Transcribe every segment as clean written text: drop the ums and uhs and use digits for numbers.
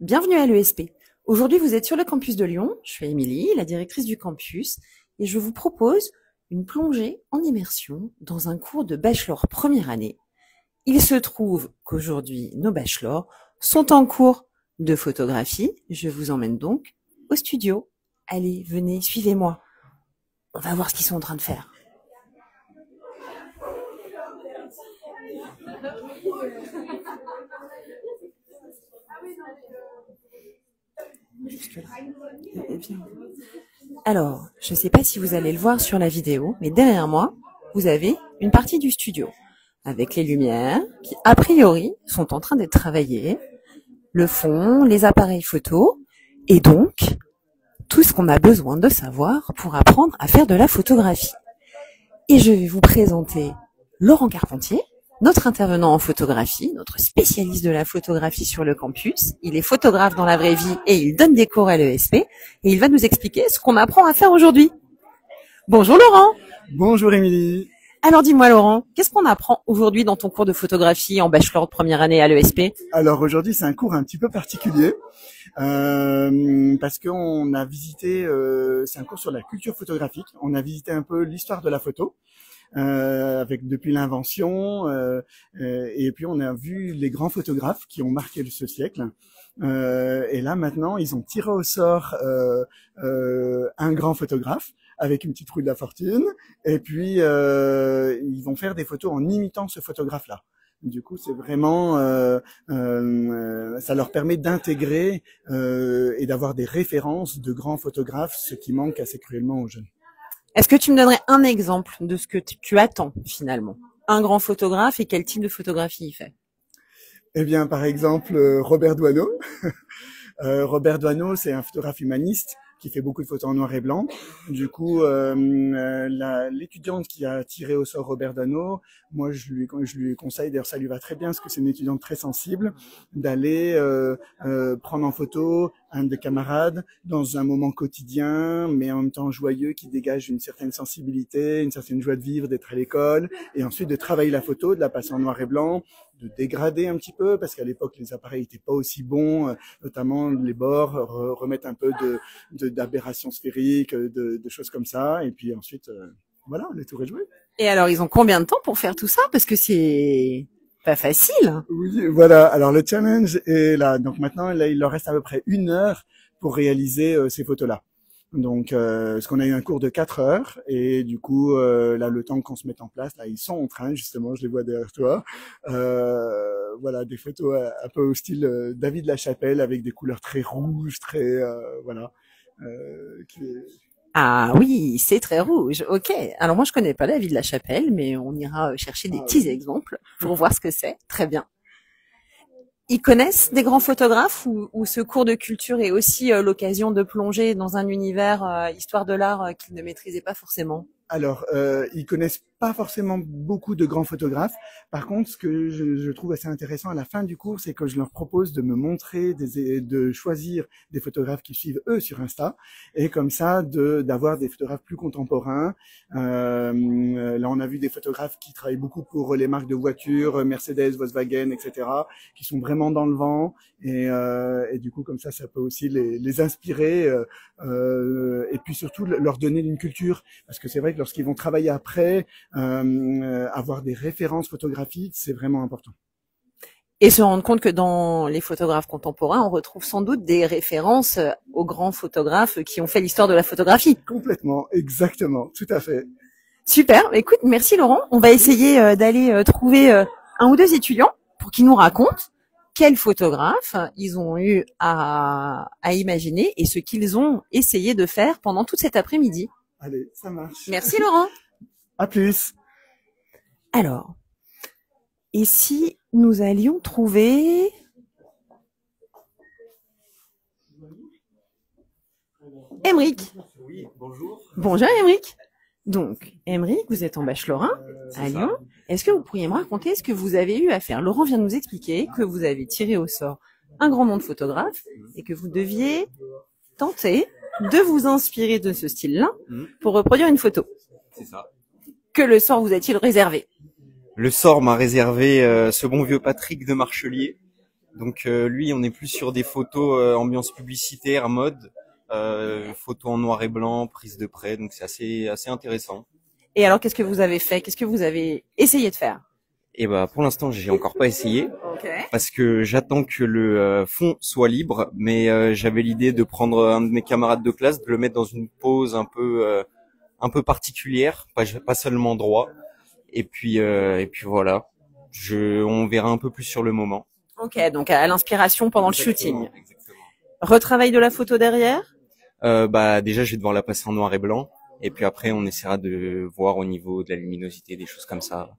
Bienvenue à l'ESP. Aujourd'hui, vous êtes sur le campus de Lyon. Je suis Émilie, la directrice du campus, et je vous propose une plongée en immersion dans un cours de bachelor première année. Il se trouve qu'aujourd'hui, nos bachelors sont en cours de photographie. Je vous emmène donc au studio. Allez, venez, suivez-moi. On va voir ce qu'ils sont en train de faire. Alors, je ne sais pas si vous allez le voir sur la vidéo, mais derrière moi, vous avez une partie du studio avec les lumières qui, a priori, sont en train d'être travaillées, le fond, les appareils photo et donc tout ce qu'on a besoin de savoir pour apprendre à faire de la photographie. Et je vais vous présenter Laurent Carpentier, notre intervenant en photographie, notre spécialiste de la photographie sur le campus. Il est photographe dans la vraie vie et il donne des cours à l'ESP et il va nous expliquer ce qu'on apprend à faire aujourd'hui. Bonjour Laurent. Bonjour Émilie. Alors dis-moi Laurent, qu'est-ce qu'on apprend aujourd'hui dans ton cours de photographie en bachelor de première année à l'ESP? Alors aujourd'hui c'est un cours un petit peu particulier parce qu'on a visité, c'est un cours sur la culture photographique. On a visité un peu l'histoire de la photo. Avec depuis l'invention et puis on a vu les grands photographes qui ont marqué ce siècle et là maintenant ils ont tiré au sort un grand photographe avec une petite roue de la fortune et puis ils vont faire des photos en imitant ce photographe là. Du coup, c'est vraiment, ça leur permet d'intégrer et d'avoir des références de grands photographes, ce qui manque assez cruellement aux jeunes. Est-ce que tu me donnerais un exemple de ce que tu attends finalement? Un grand photographe et quel type de photographie il fait? Eh bien, par exemple, Robert Doisneau. Robert Doisneau, c'est un photographe humaniste qui fait beaucoup de photos en noir et blanc. Du coup, l'étudiante qui a tiré au sort Robert Doisneau, moi je lui conseille, d'ailleurs ça lui va très bien parce que c'est une étudiante très sensible, d'aller prendre en photo un des camarades dans un moment quotidien, mais en même temps joyeux, qui dégage une certaine sensibilité, une certaine joie de vivre, d'être à l'école, et ensuite de travailler la photo, de la passer en noir et blanc, de dégrader un petit peu, parce qu'à l'époque les appareils n'étaient pas aussi bons, notamment les bords, remettre un peu d'aberrations sphériques, de choses comme ça, et puis ensuite, voilà, le tour est joué. Et alors, ils ont combien de temps pour faire tout ça? Parce que c'est pas facile. Oui, voilà. Alors le challenge est là. Donc maintenant, là, il leur reste à peu près 1 heure pour réaliser ces photos-là. Donc, parce qu'on a eu un cours de 4 heures et du coup, là, le temps qu'on se mette en place, là, ils sont en train, justement, je les vois derrière toi. Voilà, des photos un peu au style David Lachapelle avec des couleurs très rouges, très voilà. Ah oui, c'est très rouge. Ok. Alors moi, je connais pas David Lachapelle, mais on ira chercher des petits exemples pour voir ce que c'est. Très bien. Ils connaissent des grands photographes ou ce cours de culture est aussi l'occasion de plonger dans un univers histoire de l'art qu'ils ne maîtrisaient pas forcément? Alors, ils connaissent pas forcément beaucoup de grands photographes. Par contre, ce que je trouve assez intéressant à la fin du cours, c'est que je leur propose de me montrer, de choisir des photographes qui suivent eux sur Insta, et comme ça, d'avoir des photographes plus contemporains. Là, on a vu des photographes qui travaillent beaucoup pour les marques de voitures, Mercedes, Volkswagen, etc., qui sont vraiment dans le vent, et du coup, comme ça peut aussi les inspirer, et puis surtout leur donner une culture, parce que c'est vrai que lorsqu'ils vont travailler après, avoir des références photographiques, c'est vraiment important. Et se rendre compte que dans les photographes contemporains, on retrouve sans doute des références aux grands photographes qui ont fait l'histoire de la photographie. Complètement, exactement, tout à fait. Super, écoute, merci Laurent. On va essayer d'aller trouver un ou deux étudiants pour qu'ils nous racontent quels photographes ils ont eu à imaginer et ce qu'ils ont essayé de faire pendant toute cet après-midi. Allez, ça marche. Merci Laurent. À plus. Alors, et si nous allions trouver... Émeric. Oui, bonjour. Bonjour Émeric. Donc, Émeric, vous êtes en bachelor 1 à Lyon. Est-ce que vous pourriez me raconter ce que vous avez eu à faire? Laurent vient de nous expliquer que vous avez tiré au sort un grand nombre de photographes et que vous deviez tenter de vous inspirer de ce style-là pour reproduire une photo. C'est ça. Que le sort vous a-t-il réservé? Le sort m'a réservé ce bon vieux Patrick de Marchelier, Donc lui, on est plus sur des photos ambiance publicitaire, mode, photos en noir et blanc, prise de près, donc c'est assez intéressant. Et alors, qu'est-ce que vous avez fait? Qu'est-ce que vous avez essayé de faire? Et bah pour l'instant, j'ai encore pas essayé Ok. parce que j'attends que le fond soit libre, mais j'avais l'idée de prendre un de mes camarades de classe, de le mettre dans une pose un peu particulière, pas seulement droit. Et puis voilà, on verra un peu plus sur le moment. Ok, donc à l'inspiration pendant le shooting. Exactement. Retravail de la photo derrière? Bah déjà, je vais devoir la passer en noir et blanc, et puis après, on essaiera de voir au niveau de la luminosité, des choses comme ça.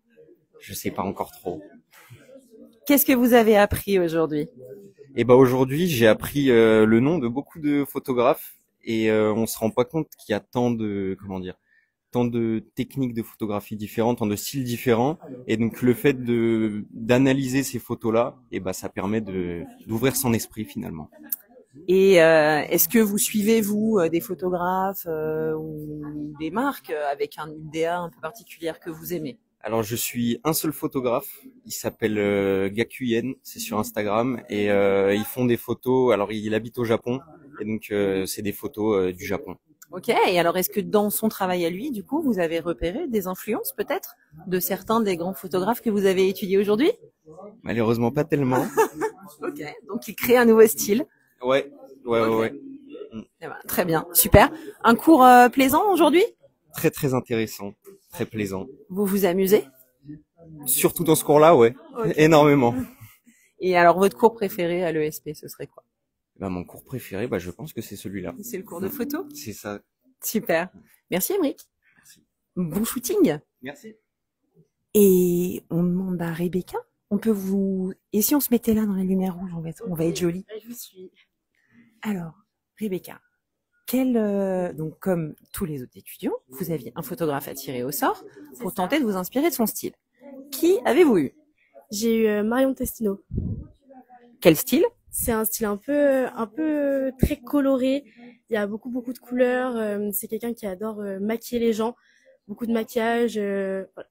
Je sais pas encore trop. Qu'est-ce que vous avez appris aujourd'hui? Et bah aujourd'hui, j'ai appris le nom de beaucoup de photographes, et on se rend pas compte qu'il y a tant de techniques de photographie différentes, tant de styles différents, et donc le fait d'analyser ces photos-là, et bah ça permet d'ouvrir son esprit finalement. Et est-ce que vous suivez, vous, des photographes ou des marques avec une DA un peu particulière que vous aimez? Alors je suis un seul photographe, il s'appelle Gakuyen, c'est sur Instagram, et ils font des photos. Alors il habite au Japon, et donc c'est des photos du Japon. Ok, et alors est-ce que dans son travail à lui, du coup, vous avez repéré des influences peut-être de certains des grands photographes que vous avez étudiés aujourd'hui? Malheureusement pas tellement. Ok, donc il crée un nouveau style. Ouais. Eh ben, très bien, super. Un cours plaisant aujourd'hui? Très très intéressant, très plaisant. Vous vous amusez? Surtout dans ce cours-là, ouais, Ok. énormément. Et alors votre cours préféré à l'ESP, ce serait quoi? Bah mon cours préféré, bah je pense que c'est celui-là. C'est le cours de photo? C'est ça. Super. Merci Émeric. Merci. Bon shooting. Merci. Et on demande à Rebecca, et si on se mettait là dans la lumière rouge, on va être joli. Je vous suis. Alors, Rebecca, donc comme tous les autres étudiants, vous aviez un photographe à tirer au sort pour tenter de vous inspirer de son style. Qui avez-vous eu? J'ai eu Marion Testino. Quel style? C'est un style un peu très coloré. Il y a beaucoup de couleurs. C'est quelqu'un qui adore maquiller les gens. Beaucoup de maquillage,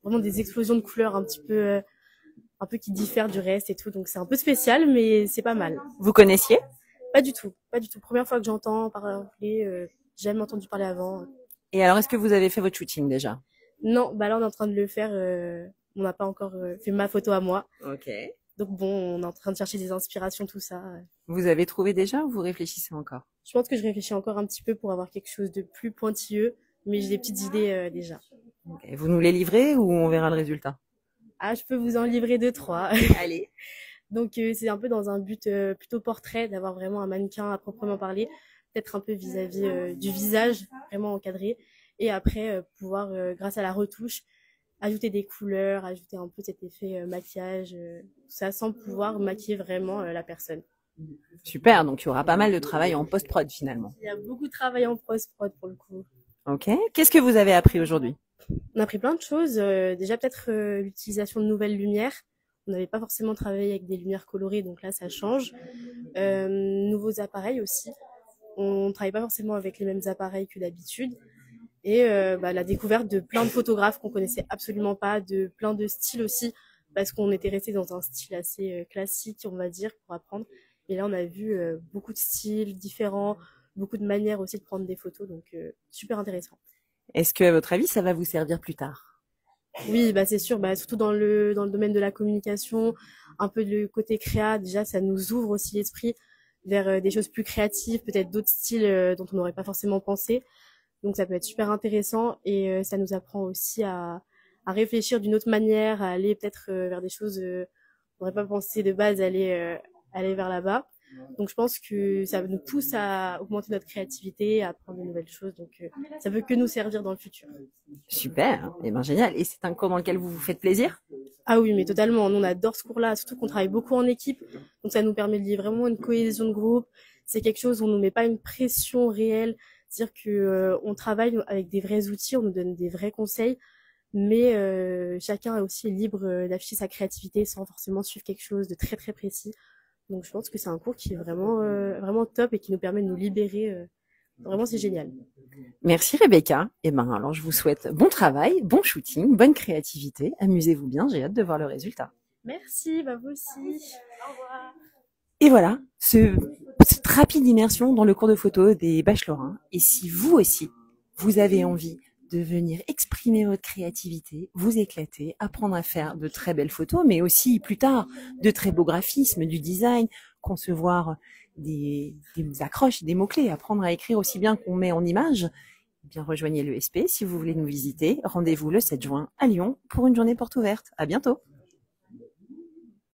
vraiment des explosions de couleurs un peu qui diffèrent du reste et tout. Donc c'est un peu spécial, mais c'est pas mal. Vous connaissiez? Pas du tout. Première fois que j'entends parler, j'ai jamais entendu parler avant. Et alors, est-ce que vous avez fait votre shooting déjà? Non, bah là on est en train de le faire. On n'a pas encore fait ma photo à moi. Ok. Donc bon, on est en train de chercher des inspirations, tout ça. Vous avez trouvé déjà ou vous réfléchissez encore? Je pense que je réfléchis encore un petit peu pour avoir quelque chose de plus pointilleux, mais j'ai des petites idées déjà. Okay. Vous nous les livrez ou on verra le résultat? Ah, je peux vous en livrer 2-3. Allez. Donc c'est un peu dans un but plutôt portrait, d'avoir vraiment un mannequin à proprement parler, peut-être un peu vis-à-vis du visage, vraiment encadré, et après pouvoir, grâce à la retouche, ajouter des couleurs, ajouter un peu cet effet maquillage, tout ça, sans pouvoir maquiller vraiment la personne. Super, donc il y aura pas mal de travail en post-prod finalement. Il y a beaucoup de travail en post-prod pour le coup. Ok. Qu'est-ce que vous avez appris aujourd'hui? On a appris plein de choses. Déjà peut-être l'utilisation de nouvelles lumières. On n'avait pas forcément travaillé avec des lumières colorées, donc là ça change. Nouveaux appareils aussi. On ne travaille pas forcément avec les mêmes appareils que d'habitude. Et la découverte de plein de photographes qu'on connaissait absolument pas, de plein de styles aussi, parce qu'on était resté dans un style assez classique, on va dire, pour apprendre. Et là on a vu beaucoup de styles différents, beaucoup de manières aussi de prendre des photos, donc super intéressant. Est-ce que, à votre avis, ça va vous servir plus tard? Oui, bah c'est sûr, bah surtout dans le domaine de la communication, un peu le côté créa, déjà ça nous ouvre aussi l'esprit vers des choses plus créatives, peut-être d'autres styles dont on n'aurait pas forcément pensé. Donc ça peut être super intéressant et ça nous apprend aussi à réfléchir d'une autre manière, à aller peut-être vers des choses qu'on n'aurait pas pensé de base aller vers là-bas. Donc je pense que ça nous pousse à augmenter notre créativité, à apprendre de nouvelles choses. Donc ça peut que nous servir dans le futur. Super, et ben génial. Et c'est un cours dans lequel vous vous faites plaisir? Ah oui, mais totalement. Nous, on adore ce cours-là, surtout qu'on travaille beaucoup en équipe. Donc ça nous permet de lier vraiment une cohésion de groupe. C'est quelque chose où on nous met pas une pression réelle. C'est-à-dire que on travaille avec des vrais outils, on nous donne des vrais conseils, mais chacun est aussi libre d'afficher sa créativité sans forcément suivre quelque chose de très très précis. Donc je pense que c'est un cours qui est vraiment top et qui nous permet de nous libérer. Vraiment, c'est génial. Merci Rebecca. Et ben alors je vous souhaite bon travail, bon shooting, bonne créativité. Amusez-vous bien, j'ai hâte de voir le résultat. Merci, bah vous aussi. Au revoir. Et voilà, cette rapide immersion dans le cours de photo des bachelorins. Et si vous aussi, vous avez envie de venir exprimer votre créativité, vous éclater, apprendre à faire de très belles photos, mais aussi plus tard de très beaux graphismes, du design, concevoir des accroches, des mots-clés, apprendre à écrire aussi bien qu'on met en image, eh bien rejoignez l'ESP si vous voulez nous visiter. Rendez-vous le 7 juin à Lyon pour une journée porte ouverte. À bientôt.